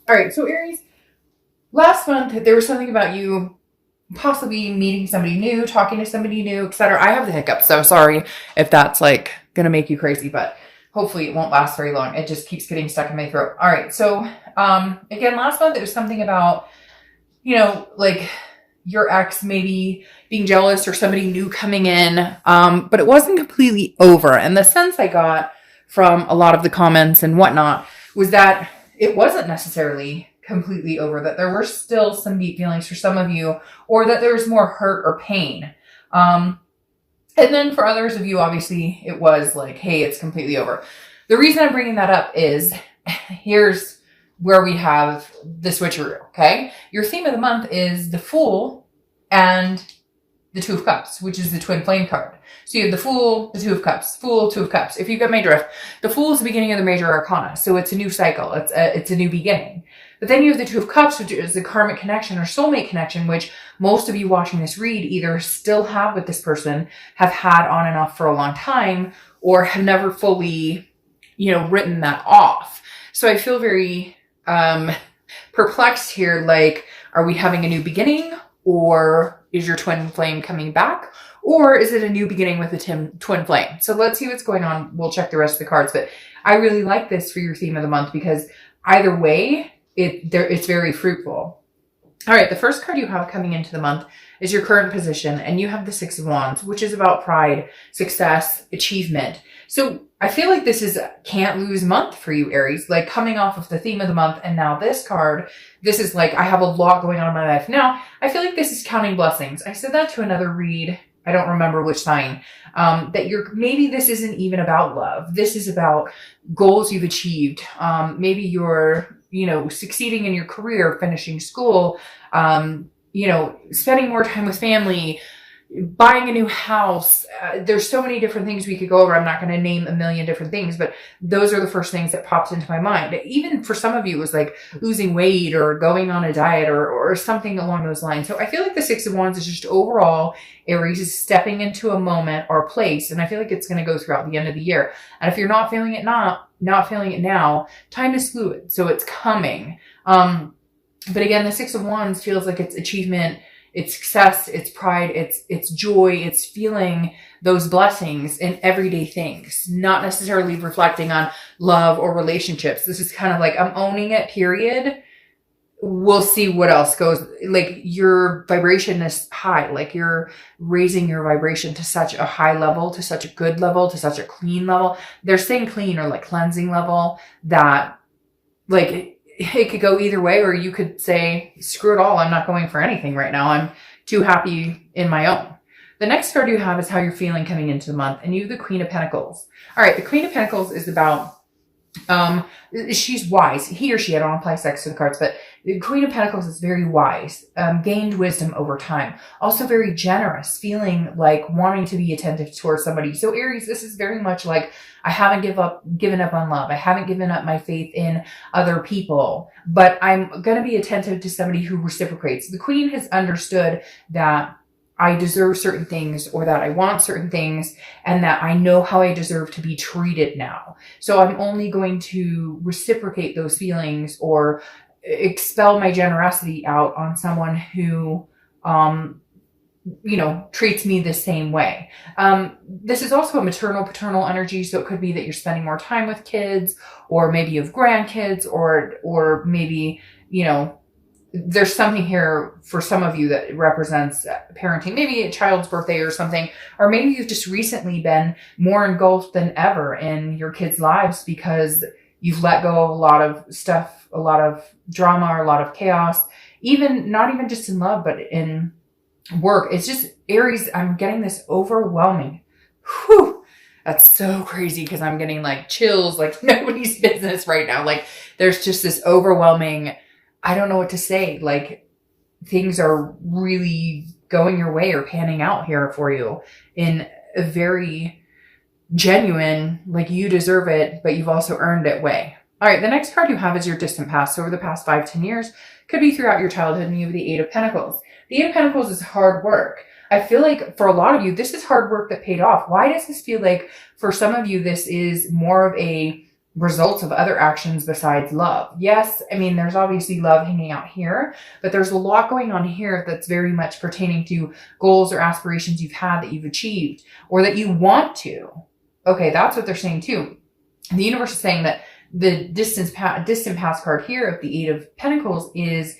All right, so Aries, last month there was something about you possibly meeting somebody new, talking to somebody new, etc. I have the hiccups, so sorry if that's like gonna make you crazy, but hopefully it won't last very long. It just keeps getting stuck in my throat. All right, so again, last month it was something about, like your ex maybe being jealous or somebody new coming in, but it wasn't completely over. And the sense I got from a lot of the comments and whatnot was that it wasn't necessarily completely over, that there were still some deep feelings for some of you, or that there was more hurt or pain. And then for others of you, obviously, it was like, hey, it's completely over. The reason I'm bringing that up is here's where we have the switcheroo, okay? Your theme of the month is the Fool and the Two of Cups, which is the twin flame card. So you have the Fool, the Two of Cups, Fool, Two of Cups. If you get my drift, the Fool is the beginning of the major arcana. So it's a new cycle. It's a new beginning. But then you have the Two of Cups, which is the karmic connection or soulmate connection, which most of you watching this read either still have with this person, have had on and off for a long time, or have never fully, written that off. So I feel very perplexed here. Like, are we having a new beginning, or is your twin flame coming back, or is it a new beginning with a twin flame? So let's see what's going on. We'll check the rest of the cards, but I really like this for your theme of the month because either way, it's very fruitful. All right, the first card you have coming into the month is your current position, and you have the Six of Wands, which is about pride, success, achievement. So I feel like this is a can't lose month for you, Aries, like coming off of the theme of the month. And now this card, this is like, I have a lot going on in my life. Now, I feel like this is counting blessings. I said that to another read. I don't remember which sign, that maybe this isn't even about love. This is about goals you've achieved. Maybe you're, succeeding in your career, finishing school, spending more time with family, buying a new house. There's so many different things we could go over. I'm not going to name a million different things, but those are the first things that popped into my mind. Even for some of you, it was like losing weight or going on a diet or something along those lines. So I feel like the Six of Wands is just overall, Aries is stepping into a moment or a place. And I feel like it's going to go throughout the end of the year. And if you're not feeling it not feeling it now, time is fluid. So it's coming. But again, the Six of Wands feels like it's achievement, it's success, it's pride, it's joy, it's feeling those blessings in everyday things, not necessarily reflecting on love or relationships. This is kind of like, I'm owning it, period. We'll see what else goes. Like, your vibration is high, like you're raising your vibration to such a high level, to such a good level, to such a clean level. They're saying clean or like cleansing level, that like it could go either way, or you could say, screw it all. I'm not going for anything right now. I'm too happy in my own. The next card you have is how you're feeling coming into the month, and you have the Queen of Pentacles. All right. The Queen of Pentacles is about, she's wise. He or she, I don't apply sex to the cards, but the Queen of Pentacles is very wise, gained wisdom over time. Also very generous, feeling like wanting to be attentive towards somebody. So Aries, this is very much like, I haven't given up on love. I haven't given up my faith in other people, but I'm going to be attentive to somebody who reciprocates. The Queen has understood that I deserve certain things, or that I want certain things, and that I know how I deserve to be treated now. So I'm only going to reciprocate those feelings or expel my generosity out on someone who, treats me the same way. This is also a maternal, paternal energy. So it could be that you're spending more time with kids, or maybe you have grandkids, or maybe, there's something here for some of you that represents parenting, maybe a child's birthday or something, or maybe you've just recently been more engulfed than ever in your kids' lives because you've let go of a lot of stuff, a lot of drama, or a lot of chaos, not even just in love, but in work. It's just, Aries, I'm getting this overwhelming. Whew. That's so crazy, because I'm getting like chills like nobody's business right now. Like, there's just this overwhelming, I don't know what to say. Like, things are really going your way or panning out here for you in a very genuine, like, you deserve it, but you've also earned it way. All right. The next card you have is your distant past. So over the past 5-10 years, could be throughout your childhood, and you have the Eight of Pentacles. The Eight of Pentacles is hard work. I feel like for a lot of you, this is hard work that paid off. Why does this feel like for some of you, this is more of a results of other actions besides love. Yes, I mean, there's obviously love hanging out here, but there's a lot going on here that's very much pertaining to goals or aspirations you've had that you've achieved or that you want to. Okay, that's what they're saying too. The universe is saying that the distant past card here of the Eight of Pentacles is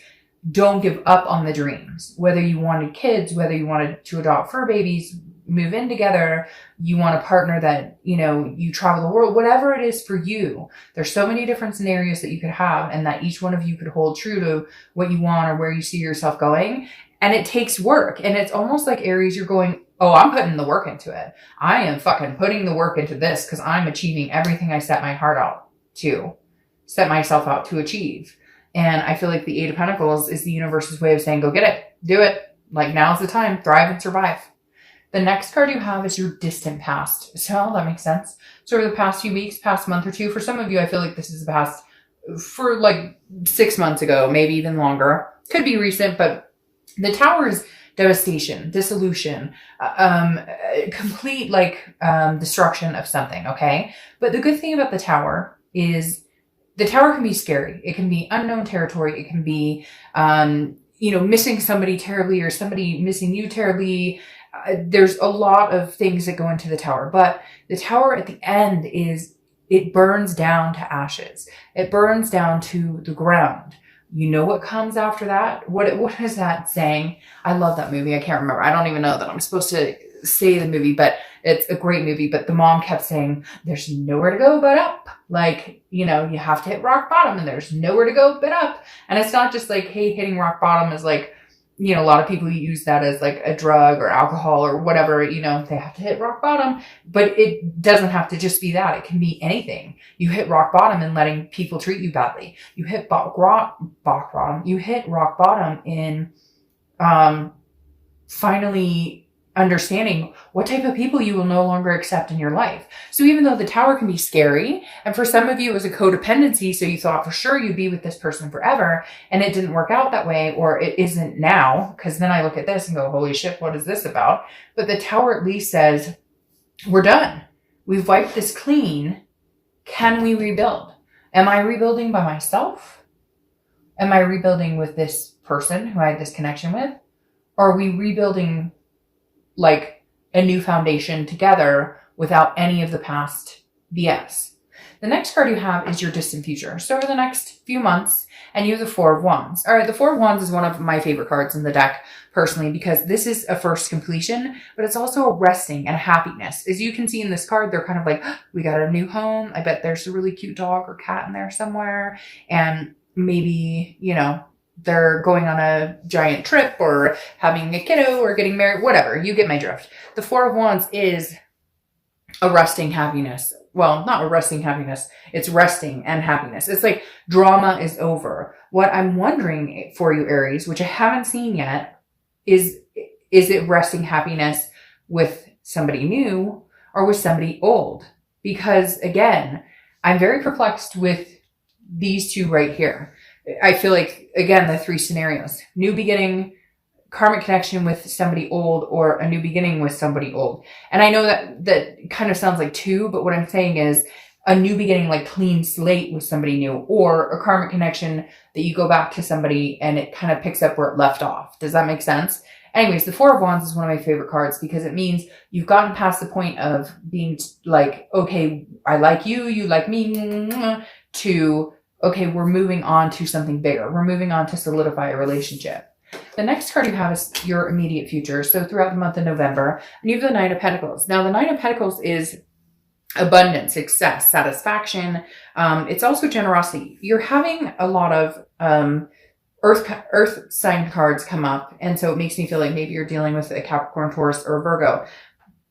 don't give up on the dreams. Whether you wanted kids, whether you wanted to adopt fur babies, move in together, you want a partner that, you know, you travel the world, whatever it is for you. There's so many different scenarios that you could have and that each one of you could hold true to what you want or where you see yourself going. And it takes work. And it's almost like Aries, you're going, oh, I'm putting the work into it. I am fucking putting the work into this because I'm achieving everything I set my heart out to, set myself out to achieve. And I feel like the Eight of Pentacles is the universe's way of saying, go get it, do it. Like now's the time, thrive and survive. The next card you have is your distant past. So that makes sense. So over the past few weeks, past month or two, for some of you, I feel like this is the past for like 6 months ago, maybe even longer. Could be recent, but the Tower is devastation, dissolution, complete destruction of something, okay? But the good thing about the Tower is the Tower can be scary. It can be unknown territory. It can be, missing somebody terribly or somebody missing you terribly. There's a lot of things that go into the Tower, but the Tower at the end it burns down to ashes. It burns down to the ground. You know what comes after that? What is that saying? I love that movie. I can't remember. I don't even know that I'm supposed to say the movie, but it's a great movie. But the mom kept saying, there's nowhere to go but up. Like, you have to hit rock bottom and there's nowhere to go but up. And it's not just like, hey, hitting rock bottom is like, a lot of people use that as like a drug or alcohol or whatever, they have to hit rock bottom, but it doesn't have to just be that. It can be anything. You hit rock bottom in letting people treat you badly. You hit rock bottom in finally understanding what type of people you will no longer accept in your life. So even though the Tower can be scary, and for some of you it was a codependency, so you thought for sure you'd be with this person forever, and it didn't work out that way, or it isn't now, because then I look at this and go, holy shit, what is this about? But the Tower at least says, we're done. We've wiped this clean. Can we rebuild? Am I rebuilding by myself? Am I rebuilding with this person who I had this connection with? Or are we rebuilding like a new foundation together without any of the past BS? The next card you have is your distant future. So over the next few months, and you have the Four of Wands. All right, the Four of Wands is one of my favorite cards in the deck personally, because this is a first completion, but it's also a resting and a happiness. As you can see in this card, they're kind of like, oh, we got a new home. I bet there's a really cute dog or cat in there somewhere. And maybe, they're going on a giant trip or having a kiddo or getting married, whatever. You get my drift. The Four of Wands is a resting happiness. Well, not a resting happiness. It's resting and happiness. It's like drama is over. What I'm wondering for you, Aries, which I haven't seen yet, is it resting happiness with somebody new or with somebody old? Because again, I'm very perplexed with these two right here. I feel like, again, the three scenarios: new beginning, karmic connection with somebody old, or a new beginning with somebody old. And I know that kind of sounds like two, but what I'm saying is a new beginning, like clean slate with somebody new, or a karmic connection that you go back to somebody and it kind of picks up where it left off. Does that make sense? Anyways, the Four of Wands is one of my favorite cards because it means you've gotten past the point of being like, okay, I like you, you like me, to, okay, we're moving on to something bigger. We're moving on to solidify a relationship. The next card you have is your immediate future. So throughout the month of November, and you have the Nine of Pentacles. Now, the Nine of Pentacles is abundance, success, satisfaction. It's also generosity. You're having a lot of earth sign cards come up. And so it makes me feel like maybe you're dealing with a Capricorn, Taurus, or Virgo.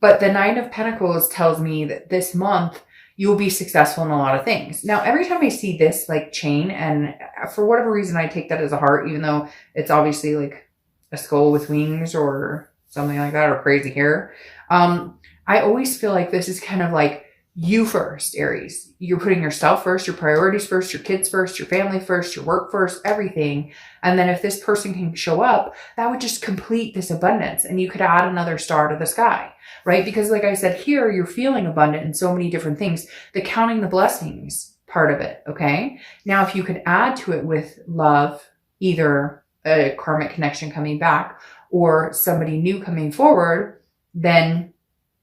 But the Nine of Pentacles tells me that this month you'll be successful in a lot of things. Now, every time I see this like chain, and for whatever reason, I take that as a heart, even though it's obviously like a skull with wings or something like that, or crazy hair. I always feel like this is kind of like you first, Aries. You're putting yourself first, your priorities first, your kids first, your family first, your work first, everything. And then if this person can show up, that would just complete this abundance. And you could add another star to the sky, right? Because like I said, here you're feeling abundant in so many different things. The counting the blessings part of it. Okay. Now, if you could add to it with love, either a karmic connection coming back or somebody new coming forward, then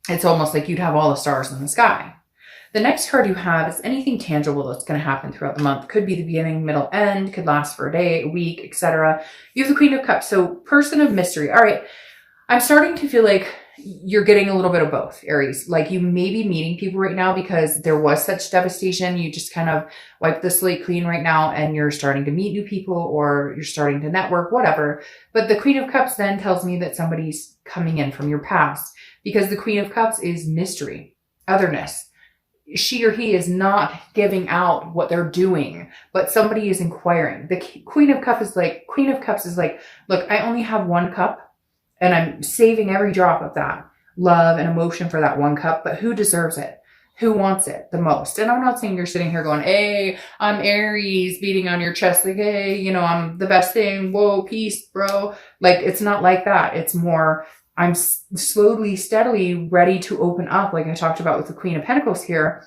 it's almost like you'd have all the stars in the sky. The next card you have is anything tangible that's going to happen throughout the month. Could be the beginning, middle, end, could last for a day, a week, etc. You have the Queen of Cups. So person of mystery. All right. I'm starting to feel like you're getting a little bit of both, Aries. Like you may be meeting people right now because there was such devastation. You just kind of wipe the slate clean right now and you're starting to meet new people or you're starting to network, whatever. But the Queen of Cups then tells me that somebody's coming in from your past because the Queen of Cups is mystery, otherness. She or he is not giving out what they're doing, but somebody is inquiring. The Queen of Cups is like, look, I only have one cup and I'm saving every drop of that love and emotion for that one cup, but who deserves it? Who wants it the most? And I'm not saying you're sitting here going, hey, I'm Aries, beating on your chest like, hey, I'm the best thing. Whoa, peace, bro. Like, it's not like that. It's more, I'm slowly, steadily ready to open up. Like I talked about with the Queen of Pentacles here.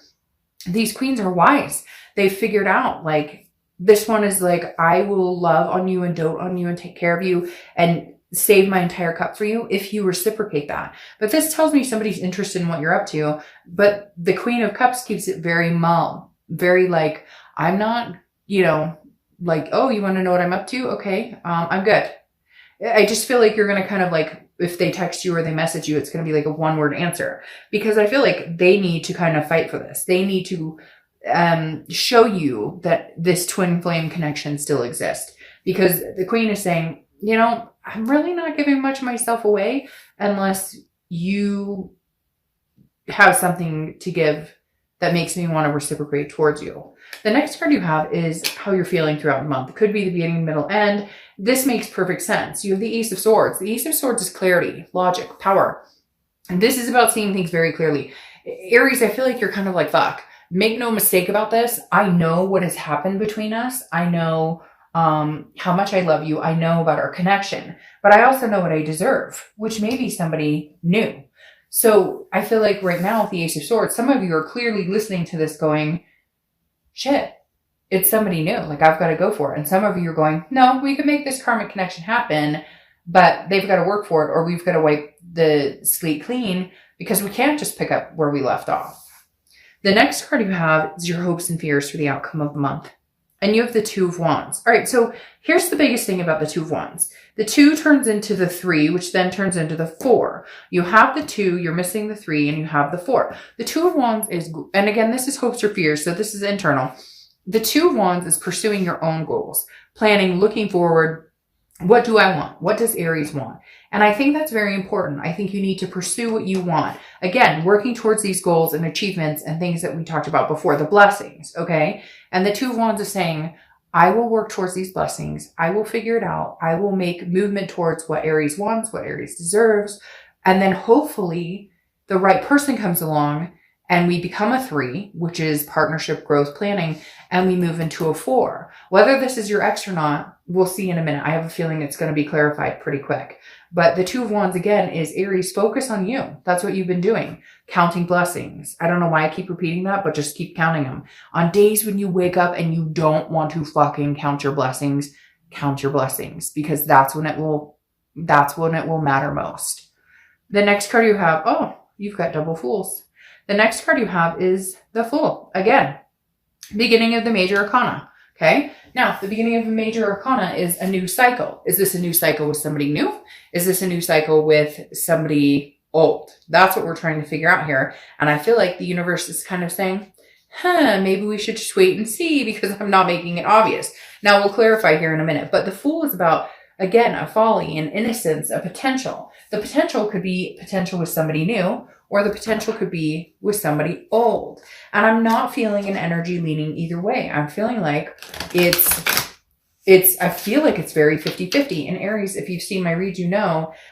These queens are wise. They've figured out like this one is like, I will love on you and dote on you and take care of you and save my entire cup for you if you reciprocate that. But this tells me somebody's interested in what you're up to. But the Queen of Cups keeps it very mum, very like, I'm not, like, oh, you want to know what I'm up to? Okay, I'm good. I just feel like you're going to kind of like, if they text you or they message you, it's going to be like a one-word answer because I feel like they need to kind of fight for this. They need to show you that this twin flame connection still exists because the Queen is saying, I'm really not giving much of myself away unless you have something to give that makes me want to reciprocate towards you. The next card you have is how you're feeling throughout the month. It could be the beginning, middle, end. This makes perfect sense. You have the Ace of Swords. The Ace of Swords is clarity, logic, power. And this is about seeing things very clearly. Aries, I feel like you're kind of like, fuck, make no mistake about this. I know what has happened between us. I know how much I love you. I know about our connection, but I also know what I deserve, which may be somebody new. So I feel like right now with the Ace of Swords, some of you are clearly listening to this going, shit, it's somebody new. Like I've got to go for it. And some of you are going, no, we can make this karmic connection happen, but they've got to work for it or we've got to wipe the slate clean because we can't just pick up where we left off. The next card you have is your hopes and fears for the outcome of the month. And you have the Two of Wands. All right, so here's the biggest thing about the Two of Wands. The 2 turns into the 3, which then turns into the 4. You have the 2, you're missing the 3, and you have the 4. The Two of Wands is, and again, this is hopes or fears, so this is internal. The Two of Wands is pursuing your own goals, planning, looking forward. What do I want? What does Aries want? And I think that's very important. I think you need to pursue what you want. Again, working towards these goals and achievements and things that we talked about before, the blessings, okay? And the Two of Wands is saying, I will work towards these blessings. I will figure it out. I will make movement towards what Aries wants, what Aries deserves. And then hopefully the right person comes along and we become a 3, which is partnership growth planning, and we move into a 4. Whether this is your ex or not, we'll see in a minute. I have a feeling it's going to be clarified pretty quick. But the Two of Wands, again, is Aries, focus on you. That's what you've been doing. Counting blessings. I don't know why I keep repeating that, but just keep counting them. On days when you wake up and you don't want to fucking count your blessings, count your blessings, because that's when it will matter most. The next card you have, oh, you've got double Fools. The next card you have is the Fool. Again, beginning of the major arcana. Okay. Now, the beginning of a major arcana is a new cycle. Is this a new cycle with somebody new? Is this a new cycle with somebody old? That's what we're trying to figure out here. And I feel like the universe is kind of saying, maybe we should just wait and see because I'm not making it obvious. Now, we'll clarify here in a minute. But the Fool is about, again, a folly, an innocence, a potential. The potential could be potential with somebody new, or the potential could be with somebody old. And I'm not feeling an energy leaning either way. I'm feeling like I feel like it's very 50-50. In Aries, if you've seen my read,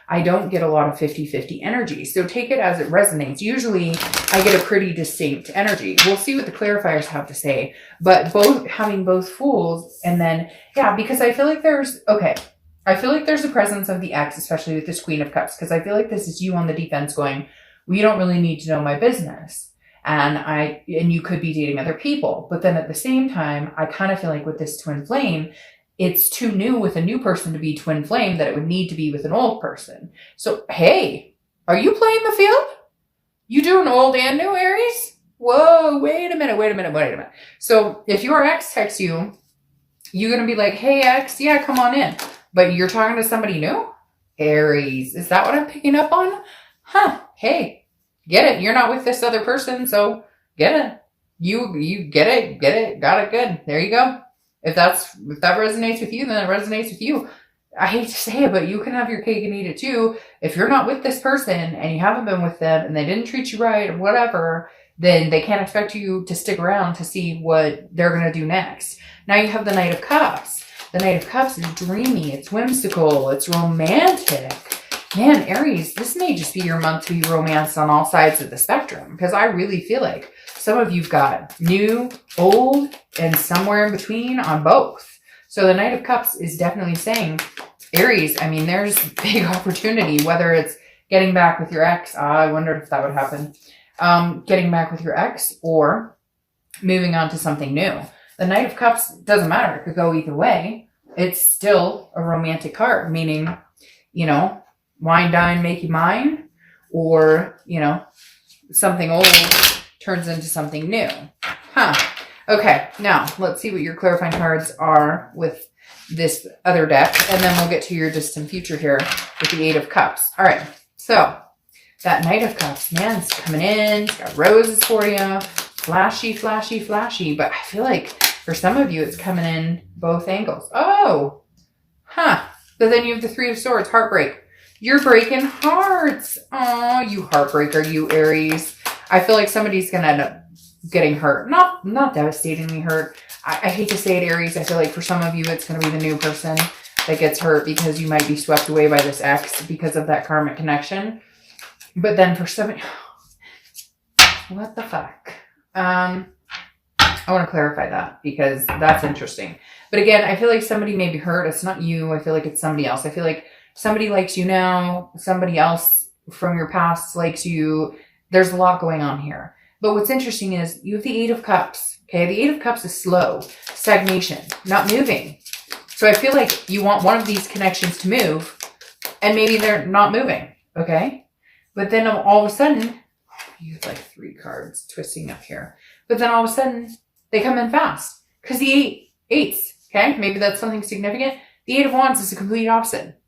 I don't get a lot of 50-50 energy. So take it as it resonates. Usually I get a pretty distinct energy. We'll see what the clarifiers have to say, but having both Fools and then, because I feel like there's a presence of the ex, especially with this Queen of Cups, because I feel like this is you on the defense going, we don't really need to know my business. and you could be dating other people. But then at the same time, I kind of feel like with this twin flame, it's too new with a new person to be twin flame that it would need to be with an old person. So, hey, are you playing the field? You doing old and new, Aries? Whoa, wait a minute. So if your ex texts you, you're going to be like, hey, ex, yeah, come on in. But you're talking to somebody new? Aries, is that what I'm picking up on? Huh, hey, get it. You're not with this other person, so get it. You get it, got it, good. There you go. If that resonates with you, then it resonates with you. I hate to say it, but you can have your cake and eat it too. If you're not with this person and you haven't been with them and they didn't treat you right or whatever, then they can't expect you to stick around to see what they're going to do next. Now you have the Knight of Cups. The Knight of Cups is dreamy, it's whimsical, it's romantic. Man, Aries, this may just be your month to be romanced on all sides of the spectrum, because I really feel like some of you've got new, old, and somewhere in between on both. So the Knight of Cups is definitely saying, Aries, I mean, there's big opportunity, whether it's getting back with your ex. I wondered if that would happen. Getting back with your ex or moving on to something new. The Knight of Cups doesn't matter. It could go either way. It's still a romantic card, meaning, you know, wine, dine, make you mine, or, you know, something old turns into something new. Huh. Okay, now let's see what your clarifying cards are with this other deck, and then we'll get to your distant future here with the Eight of Cups. All right, so that Knight of Cups, man, it's coming in. It's got roses for you. Flashy, flashy, flashy. But I feel like for some of you, it's coming in both angles. Oh, huh. But then you have the Three of Swords, heartbreak. You're breaking hearts. Oh, you heartbreaker, you Aries. I feel like somebody's going to end up getting hurt. Not devastatingly hurt. I hate to say it, Aries. I feel like for some of you, it's going to be the new person that gets hurt because you might be swept away by this ex because of that karmic connection. But then for somebody, what the fuck? I want to clarify that because that's interesting. But again, I feel like somebody may be hurt. It's not you. I feel like it's somebody else. I feel like somebody likes you now. Somebody else from your past likes you. There's a lot going on here. But what's interesting is you have the Eight of Cups. Okay, the Eight of Cups is slow, stagnation, not moving. So I feel like you want one of these connections to move, and maybe they're not moving, okay? But then all of a sudden, you have like 3 cards twisting up here. But then all of a sudden, they come in fast. Because the eights, okay? Maybe that's something significant. The Eight of Wands is the complete opposite.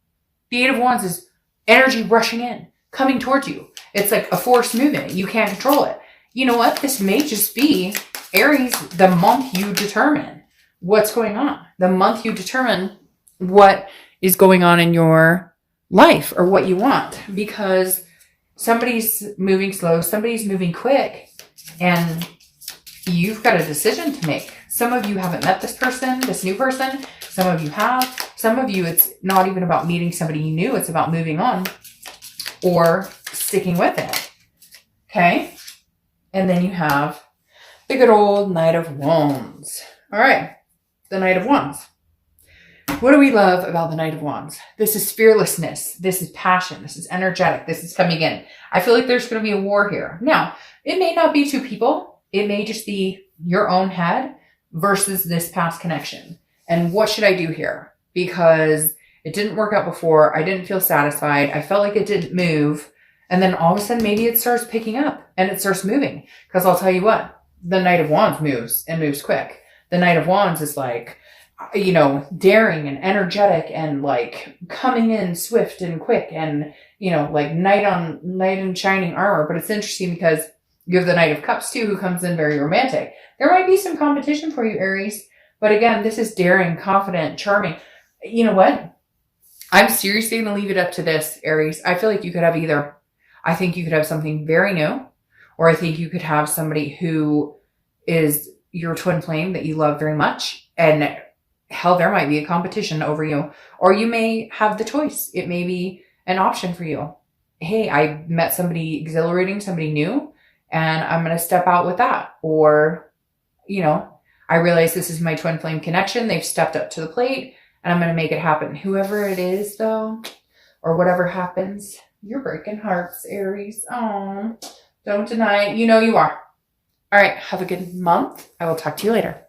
The Eight of Wands is energy rushing in, coming towards you. It's like a force movement. You can't control it. You know what? This may just be, Aries, the month you determine what's going on. The month you determine what is going on in your life or what you want. Because somebody's moving slow, somebody's moving quick, and you've got a decision to make. Some of you haven't met this person, this new person. Some of you have. Some of you, it's not even about meeting somebody new. It's about moving on or sticking with it. Okay? And then you have the good old Knight of Wands. All right. The Knight of Wands. What do we love about the Knight of Wands? This is fearlessness. This is passion. This is energetic. This is coming in. I feel like there's going to be a war here. Now, it may not be 2 people. It may just be your own head versus this past connection. And what should I do here? Because it didn't work out before. I didn't feel satisfied. I felt like it didn't move. And then all of a sudden, maybe it starts picking up and it starts moving. Because I'll tell you what, the Knight of Wands moves and moves quick. The Knight of Wands is like, you know, daring and energetic and like coming in swift and quick and, you know, like knight in shining armor. But it's interesting because you have the Knight of Cups too, who comes in very romantic. There might be some competition for you, Aries. But again, this is daring, confident, charming. You know what? I'm seriously going to leave it up to this, Aries. I feel like you could have either. I think you could have something very new, or I think you could have somebody who is your twin flame that you love very much. And hell, there might be a competition over you. Or you may have the choice. It may be an option for you. Hey, I met somebody exhilarating, somebody new, and I'm going to step out with that. Or, you know, I realize this is my twin flame connection. They've stepped up to the plate, and I'm going to make it happen. Whoever it is, though, or whatever happens, you're breaking hearts, Aries. Oh, don't deny it. You know you are. All right. Have a good month. I will talk to you later.